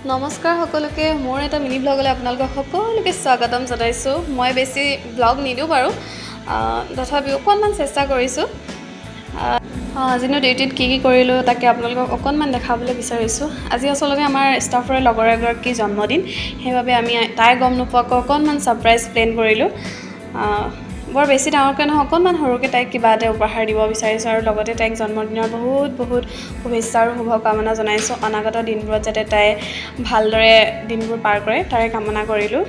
নমস্কাৰ সকলোকে মোৰ এটা মিনি ব্লগলৈ আপোনালোকক সকলোকে স্বাগতম জনাইছোঁ মই বেছি ব্লগ নিদিওঁ বাৰু তথাপিও অকণমান চেষ্টা কৰিছোঁ আজিনো ডিউটিত কি কৰিলোঁ তাকে আপোনালোকক অকণমান দেখাবলৈ বিচাৰিছোঁ আজি আচলতে আমাৰ ষ্টাফৰে লগৰ এগৰাকী জন্মদিন সেইবাবে আমি তাই গম নোপোৱাকৈ অকণমান ছাৰপ্ৰাইজ প্লেন কৰিলোঁ বৰ বেছি ডাঙৰকৈ নহয় অকণমান সৰুকৈ তাইক কিবা এটা উপহাৰ দিব বিচাৰিছোঁ আৰু লগতে তাইক জন্মদিনৰ বহুত শুভেচ্ছা আৰু শুভকামনা জনাইছোঁ অনাগত দিনবোৰত যাতে তাই ভালদৰে দিনবোৰ পাৰ কৰে তাৰে কামনা কৰিলোঁ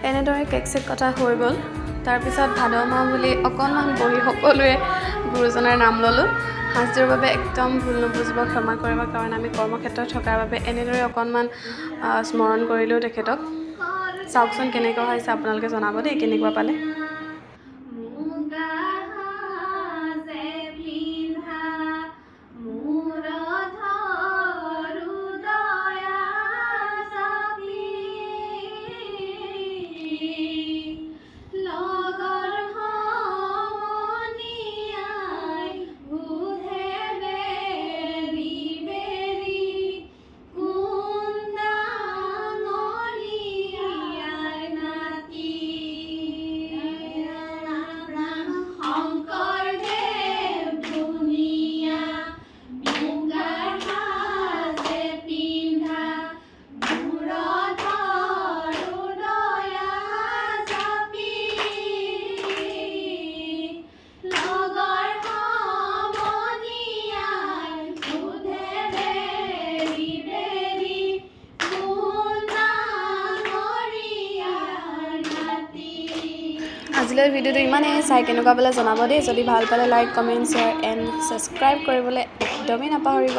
এনেদৰে কেক চেক কটা হৈ গ'ল তাৰপিছত ভাদ মাহ বুলি অকণমান বহি সকলোৱে গুৰুজনাৰ নাম ল'লোঁ হাজিৰ বাবে একদম ভুল নুবুজিব ক্ষমা কৰিব কাৰণ আমি কৰ্মক্ষেত্ৰত থকাৰ বাবে এনেদৰে অকণমান স্মৰণ কৰিলোঁ তেখেতক চাওকচোন কেনেকুৱা হৈছে আপোনালোকে জনাব দেই কেনেকুৱা পালে আজিলৈ ভিডিঅ'টো ইমানেই চাই কেনেকুৱা পালে জনাব দেই যদি ভাল পালে like comment share and subscribe কৰিবলৈ একদমেই নাপাহৰিব